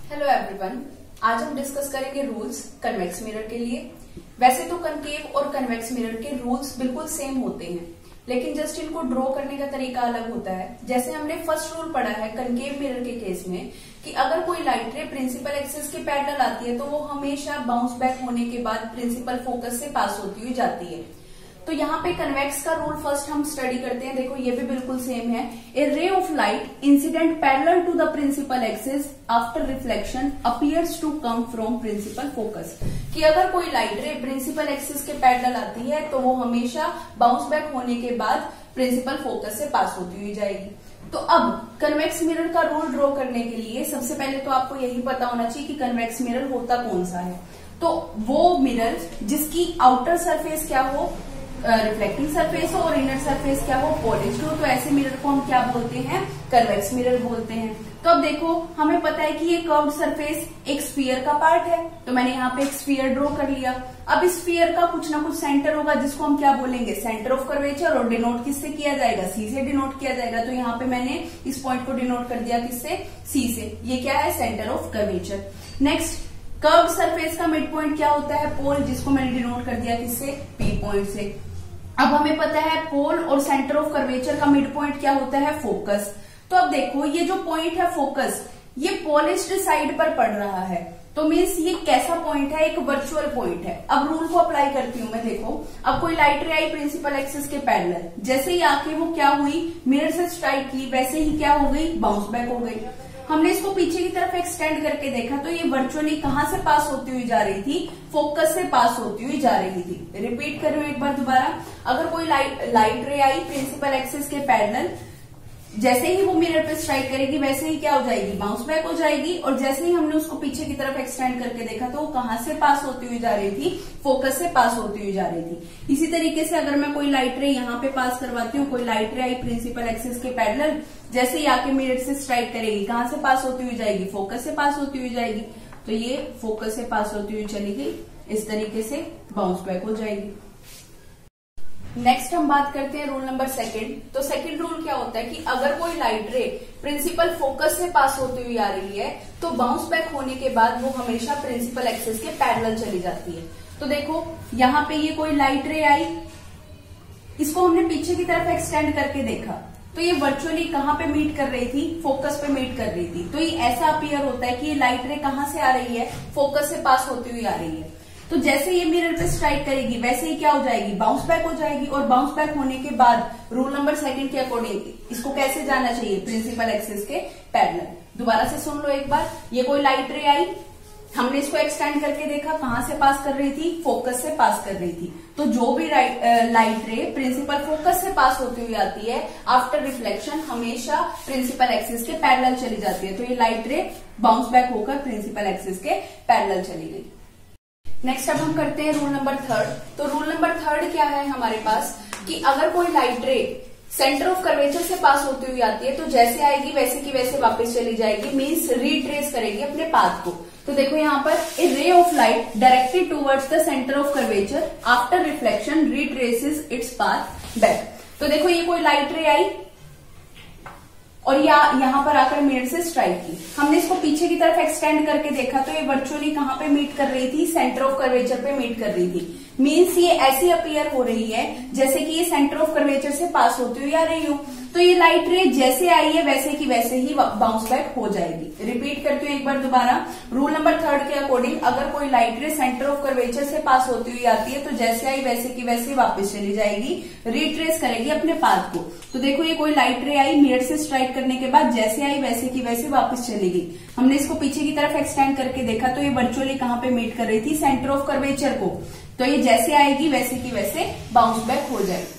Hello everyone, आज हम discuss करेंगे रूल्स कन्वेक्स मिरर के लिए। वैसे तो कनकेव और कन्वेक्स मिरर के रूल्स बिल्कुल सेम होते हैं, लेकिन जस्ट इनको ड्रॉ करने का तरीका अलग होता है। जैसे हमने फर्स्ट रूल पढ़ा है कनकेव मिरर के केस में कि अगर कोई लाइट रे प्रिंसिपल एक्सिस के पैरेलल आती है तो वो हमेशा बाउंस बैक होने के बाद प्रिंसिपल फोकस से पास होती हुई जाती है। तो यहाँ पे कन्वेक्स का रूल फर्स्ट हम स्टडी करते हैं। देखो ये भी बिल्कुल सेम है। A ray of light incident parallel to the principal axis after reflection appears to come from principal focus. कि अगर कोई लाइट रे प्रिंसिपल एक्सिस के पैरेलल आती है तो वो हमेशा बाउंस बैक होने के बाद प्रिंसिपल फोकस से पास होती हुई जाएगी। तो अब कन्वेक्स मिरर का रूल ड्रॉ करने के लिए सबसे पहले तो आपको यही पता होना चाहिए कि कन्वेक्स मिरर होता कौन सा है। तो वो मिरर जिसकी आउटर सरफेस क्या हो, रिफ्लेक्टिंग सरफेस हो, और इनर सरफेस क्या हो, पॉलिश्ड हो, तो ऐसे मिरर को हम क्या बोलते हैं, कन्वेक्स मिरर बोलते हैं। तो अब देखो हमें पता है कि ये कर्व्ड सरफेस एक स्फीयर का पार्ट है, तो मैंने यहाँ पे एक स्फीयर ड्रॉ कर लिया। अब इस स्फीयर का कुछ ना कुछ सेंटर होगा जिसको हम क्या बोलेंगे, सेंटर ऑफ कर्वेचर, और डिनोट किससे किया जाएगा, सी से डिनोट किया जाएगा। तो यहाँ पे मैंने इस पॉइंट को डिनोट कर दिया किससे, सी से। ये क्या है, centre of curvature. Next, curved surface का मिड पॉइंट क्या होता है, पोल, जिसको मैंने डिनोट कर दिया किससे, पी पॉइंट से। अब हमें पता है पोल और सेंटर ऑफ कर्वेचर का मिड पॉइंट क्या होता है, फोकस। तो अब देखो ये जो पॉइंट है फोकस, ये पॉलिश्ड साइड पर पड़ रहा है, तो मीन्स ये कैसा पॉइंट है, एक वर्चुअल पॉइंट है। अब रूल को अप्लाई करती हूं मैं। देखो अब कोई लाइट रे आई प्रिंसिपल एक्सिस के पैरेलल, जैसे ही आके वो क्या हुई, मिरर से स्ट्राइक की, वैसे ही क्या हो गई, बाउंस बैक हो गई। हमने इसको पीछे की तरफ एक्सटेंड करके देखा तो ये वर्चुअली कहां से पास होती हुई जा रही थी, फोकस से पास होती हुई जा रही थी। रिपीट कर रही हूं एक बार दोबारा। अगर कोई लाइट रे आई प्रिंसिपल एक्सिस के पैरेलल, जैसे ही वो मिरर पे स्ट्राइक करेगी वैसे ही क्या हो जाएगी, बाउंस बैक हो जाएगी। और जैसे ही हमने उसको पीछे की तरफ एक्सटेंड करके देखा तो वो कहां से पास होती हुई जा रही थी, फोकस से पास होती हुई जा रही थी। इसी तरीके से अगर मैं कोई लाइट रे यहाँ पे पास करवाती हूँ, कोई लाइट रे आई प्रिंसिपल एक्सिस के पैरेलल, जैसे ही आके मिरर से स्ट्राइक करेगी कहां से पास होती हुई जाएगी, फोकस से पास होती हुई जाएगी। तो ये फोकस से पास होती हुई चली गई, इस तरीके से बाउंस बैक हो जाएगी। नेक्स्ट हम बात करते हैं रूल नंबर सेकंड। तो सेकंड रूल क्या होता है कि अगर कोई लाइट रे प्रिंसिपल फोकस से पास होती हुई आ रही है तो बाउंस बैक होने के बाद वो हमेशा प्रिंसिपल एक्सिस के पैरेलल चली जाती है। तो देखो यहाँ पे ये कोई लाइट रे आई, इसको हमने पीछे की तरफ एक्सटेंड करके देखा तो ये वर्चुअली कहाँ पे मीट कर रही थी, फोकस पे मीट कर रही थी। तो ये ऐसा अपीयर होता है कि ये लाइट रे कहाँ से आ रही है, फोकस से पास होती हुई आ रही है। तो जैसे ये मिरर पे स्ट्राइक करेगी वैसे ही क्या हो जाएगी, बाउंस बैक हो जाएगी। और बाउंस बैक होने के बाद रूल नंबर सेकंड के अकॉर्डिंग इसको कैसे जाना चाहिए, प्रिंसिपल एक्सिस के पैरेलल। दोबारा से सुन लो एक बार। ये कोई लाइट रे आई, हमने इसको एक्सटेंड करके देखा, कहां से पास कर रही थी, फोकस से पास कर रही थी। तो जो भी लाइट रे प्रिंसिपल फोकस से पास होती हुई आती है आफ्टर रिफ्लेक्शन हमेशा प्रिंसिपल एक्सिस के पैरेलल चली जाती है। तो ये लाइट रे बाउंस बैक होकर प्रिंसिपल एक्सिस के पैरेलल चली गई। नेक्स्ट अब हम करते हैं रूल नंबर थर्ड। तो रूल नंबर थर्ड क्या है हमारे पास कि अगर कोई लाइट रे सेंटर ऑफ कर्वेचर से पास होती हुई आती है तो जैसे आएगी वैसे की वैसे वापस चली जाएगी, मीन्स रिट्रेस करेगी अपने पाथ को। तो देखो यहाँ पर a ray of light directed towards the centre of curvature after reflection retraces its path back. तो देखो ये कोई लाइट रे आई और यहाँ पर आकर मिरर से स्ट्राइक की, हमने इसको पीछे की तरफ एक्सटेंड करके देखा तो ये वर्चुअली कहाँ पे मीट कर रही थी, सेंटर ऑफ कर्वेचर पे मीट कर रही थी। मीन्स ये ऐसी अपीयर हो रही है जैसे कि ये सेंटर ऑफ कर्वेचर से पास होती हुई आ रही हो। तो ये लाइट रे जैसे आई है वैसे की वैसे ही बाउंस बैक हो जाएगी। रिपीट करती हूँ एक बार दोबारा। रूल नंबर थर्ड के अकॉर्डिंग अगर कोई लाइट रे सेंटर ऑफ कर्वेचर से पास होती हुई आती है तो जैसे आई वैसे की वैसे वापस चली जाएगी, रिट्रेस करेगी अपने पाथ को। तो देखो ये कोई लाइट रे आई, मिरर से स्ट्राइक करने के बाद जैसे आई वैसे की वैसे वापस चली गई। हमने इसको पीछे की तरफ एक्सटेंड करके देखा तो ये वर्चुअली कहाँ पे मीट कर रही थी, सेंटर ऑफ कर्वेचर को। तो ये जैसे आएगी वैसे की वैसे बाउंस बैक हो जाएगी।